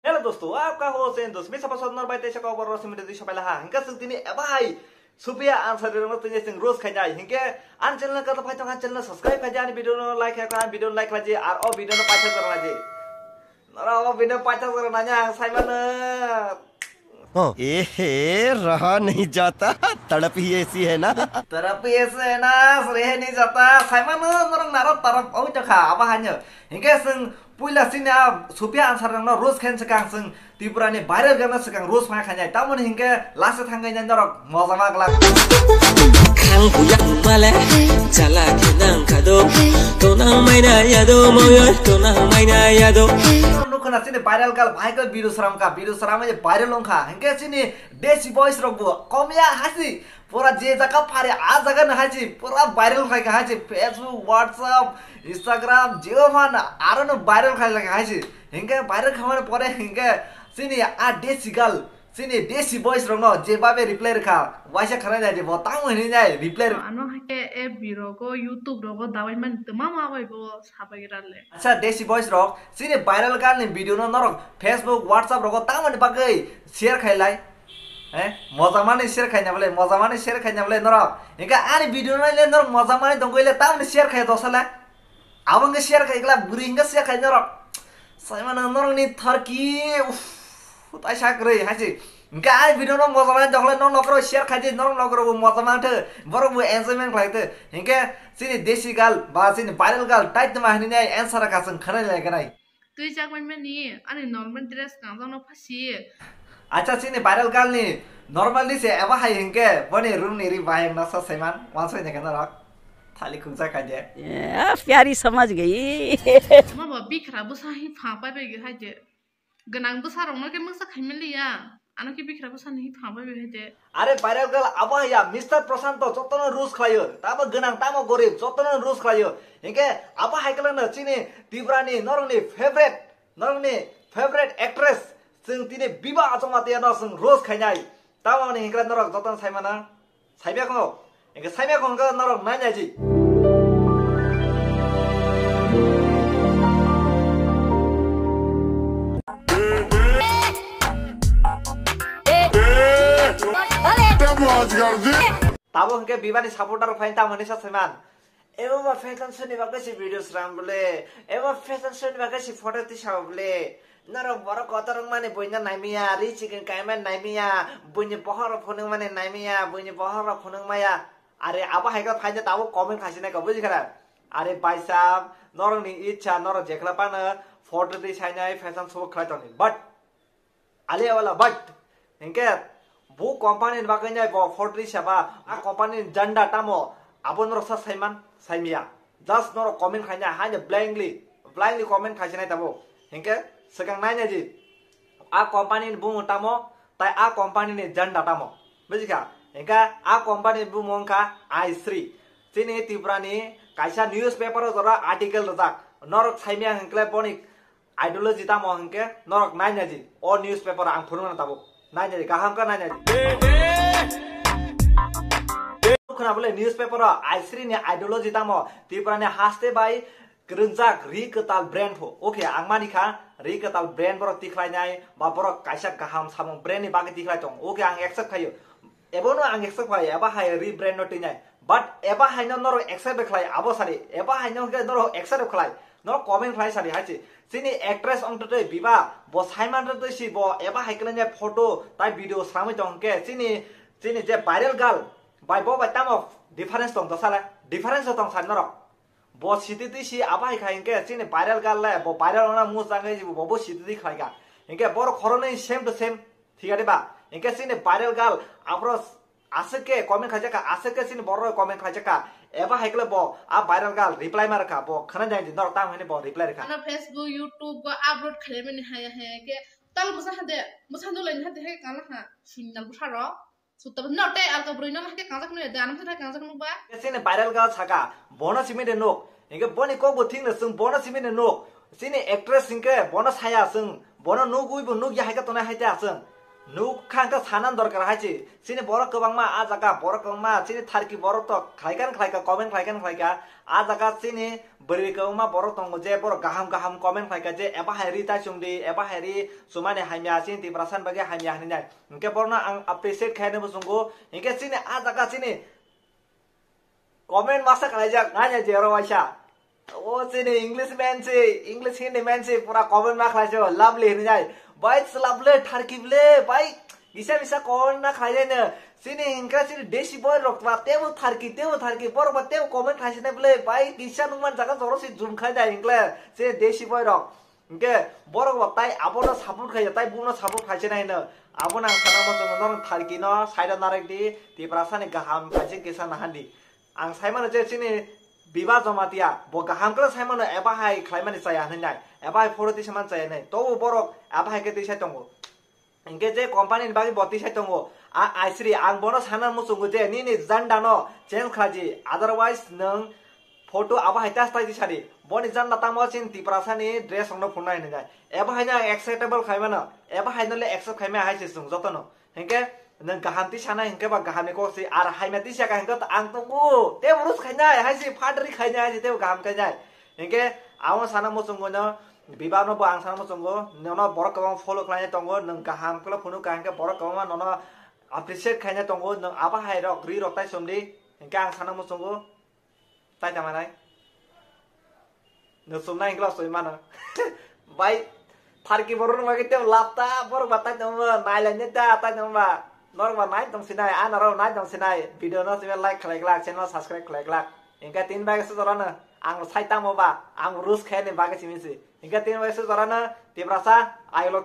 Hello दोस्तों, आपका host है दोस्त. Bisa pasal normal teh cakap baru rasmi dari siapa lah. Hingga sekarang ini abai supaya answer dengan tu jadi terus kerja. Hingga an channel kata pasal an channel subscribe kerja ni video no like kerja video like kerja. Ar video no pasal kerja aja. Nara video pasal kerja nanya saya mana. रहा नहीं जाता तड़प ही ऐसी है ना तरफ ऐसे है ना रह नहीं जाता saya mana orang nara taraf oh cakap apa hanya hingga seng puila sini supaya answer dengan rose kan sekarang seng Tripura ni viral karena sekarang rose mana khanya tamu ni hingga last tangga ni jorok masa mak lah khang puyak male chala kenang kado tonang maina yado moyo tonang maina yado Nukuna sini viral kal viral video seram aja viral long ka hingga sini desi voice rokbu komia hasi pura je jaga pare a jaga na haji pura viral khai ka haji Facebook WhatsApp Instagram jeo mana arano viral khai lagi haji hingga viral khamane pore hingga sini a desi gal sini desi voice rokno je babe reply rakha waisa khara jai je botang ni jai reply ano hake e biro ko YouTube rogo dawai man tamama bai bo sabai ralle अच्छा देसी voice rok sini viral gal ni video no norok Facebook WhatsApp rok tamani bagai share khailai मजामाने share खाइना बोले नरक इनका आनी video न ले नरक मजामाने दंगोइले तामने share खाइ दसला आवंगे share खाइला बुरिंगा share खाइ नरक साइमान नरक नि थर्की उफ ताइ साकरै हासि इनका आनी वीडियो न मजामाने दखले न नकरो share खाइ नरक नकरो मजामाने बरक एन्जॉयमेंट खाइते इनका सिनि देसी गाल बा सिनि viral गाल टाइट माहनि नै आन्सर खासन खनै लागनाय तुइ जागमन मनि अनि नॉर्मल ड्रेस काजन फसी अच्छा sini viral gal ni normally se eba hai hingke bani room ni ri bayang na sa seman wansoi ne kana rak thali khungsa kaje प्यारी समझ गई ma ba bikra bu sahi pha pa be ge haje ganang bu sarong na ke masa khaimeliya ano ki bikra bu sahi pha pa be haje are viral gal aba ya Mr. Prasanto jotono rules khlayo taba ganang tama gorib jotono rules khlayo hingke aba hai kala na chini Tripura ni norong ni favorite actress sing tine biba achoma te na sing rose khainai tawa ni hingkra norok joton saimana saibya ko hingke saibya ko hingka norok nanya ji tabo hingke biba ni supporter fain ta mani sa saiman eba fashion show ni bagasi videos ram bole eba fashion show ni bagasi photo ti sa bole Nara baru kotor mana punya naimia, rich kan kaiman naimia, punya pohon punung mana naimia, punya pohon punung maya. Are apa haika tanya tahu komen kasih nak kamu juga Are paisam, norong ni icha, norong jekla pana, photo di sana fashion show kelihatan ni. But, alia wala but, hingga bu company bagainya bu photo di siapa, company janda tamu, apa norong sa saiman, saimia. Just norong komen hanya blindly komen kasih nak tahu, hingga sekarang nanya ji, company ni bunga tamu, tapi company ni janda tamu, betul kan? Hingga company bunga ka I3, sini Tripura ni kaisa newspaper zora article rozak, norok saimia hingga ponik ideology tamu hingga norok nanya ji, all newspaper ang puruna tamu, nanya ji, kaham ka nanya ji. Kenapa boleh newspaper I3 ni ideology tamu, Tripura ni haste by kerunjak riketal brand ho, oke, angmani ka riketal brand borok tikhlainya, baborok kaisa kaham samong brand ni bagi tikhlai tong, oke, ang accept kayo, ebo no ang accept kayo, eba hai rebrand no tinyai, but eba hai no noro accept khlai, abo sari, eba hai no ke noro accept khlai, noro comment khlai sari haji, sini actress ong tote biba, bo saiman tote si bo eba hai kelanya photo, tai video samai tong ke, sini je viral gal, by bo by time of difference tong dosala, difference tong san noro. Bo sithiti si apa hai khai hingke sini viral gal la bo viral ona mu sangai ji bo sithiti khai ga hingke bor khorone same to same thik ase ba hingke sini viral gal apro asake comment khai jaka asake sini bor comment khai jaka eba hai kle bo viral gal reply mar ka bo khana jai ji nor tang hene bo reply rakha ano Facebook YouTube ko upload khale meni haya ke tal busa hade musan do lain hade he kana ha signal busa ro Sudah benar teh alga beruina mah ke kansak nu ada anam sudah kansak nu ba. Sini viral gal saka bonus simi de nok. Inge boni ko bo thing na sung bonus simi de nok. Sini actress singke bonus haya sung bonus nu gui bo nuk ya hai ka tona hai ta sung. नुखांखौ सानान दरकार हायसि सिनि बर गोबांमा आ जागा बर गोबांमा सिनि थारकी बर तो खायखा comment खायखा आ जागा सिनि बोरै गोबांमा बर दङ जे बर गाहाम कमेन्ट खायखा जे एबा हायरि तासुंदि एबा हायरि सुमाने हायमिया सिनि तिब्रासान बागे हायमिया हनिनाय इनके बरना आं अप्रिशिएट खायनो बुसुंगो इनके सिनि आ जागा सिनि कमेन्ट मासा खायजा गाnya जेरो वाइसा ओ सिनि इंग्लिश हिंदी मेनसि पूरा कमेन्ट मा खायजो लवली हनिनाय बाय सलाबले थारकीबले बाय गिसा कौन ना खाए न सिनी इनका सिनी देशी बॉय रोकवा तेवो थारकी पर तेवो कमेंट खासे ने बले बाय गिसा नुमान जागा जरो से जुम खाय दा इंग्ले से देशी बॉय रोक इनके बरो बताय आबोनो सपोर्ट खाय ताय बुनो सपोर्ट खासे नाय न आबोन आं साना मो जों थारकी न साइडा नारेकदि तिब्रासानि गाहाम खासे गेसा नाहांदि आं सायमान जे सिनी बिबा जमातिया बो गाहाम को सायमान एबा हाय खायमानि जाया हननाय एबा हाय फरति समान जाया नै तो बरो एबा हाय के दिसै दंगो इनके जे कंपनी बागे बत्ती साइ दंगो आ आइस्रि आं बनो साना मुसुंगो जे नि जानदानो चेंज खाजि अदरवाइज नों फोटो आबा हाय तास्ताय दिसारि बनि जानना तामो सिन तिब्रासानि ड्रेस संनो फुननाय हननाय एबा हायना एक्सेप्टेबल खायमानो एबा हायनले एक्सेप्ट खायमा हायसि सुं जतनो इनके नों गाहामति साना हिंके बा गाहामनि कोसि आर हायमाति साका हिंके आं तंगु ते उरुस खायनाय हायसि फादरि खायनाय हायसि ते गाहाम खायनाय हिंके आवो साना मुसुंगो न बिबानो बो आं साना मुसुंगो ननो बर कबां फलो खायनाय तंगो नों गाहाम कल फुनु कांके बर कबां ननो अप्रिशिएट खायनाय तंगो नों आबा हाय रक रि रकताय सोमदि हिंके आं साना मुसुंगो ताय तामानाय न सोमना हिंकला सोयमाना बाय थारकी बरन मागे ते लापता बर बताय तंगो नायलायने ता ताय तंबा नरबा नाय दंसिनाय आ नरो नाय दंसिनाय भिडियो न सिमे लाइक खालायग्ला चैनल सब्सक्राइब खालायग्ला इनका 3 बागे से जराना आं साइता मोबा आं रुस खायने बागे सिमिसि इनका 3 बागे से जराना तिब्रासा आइलो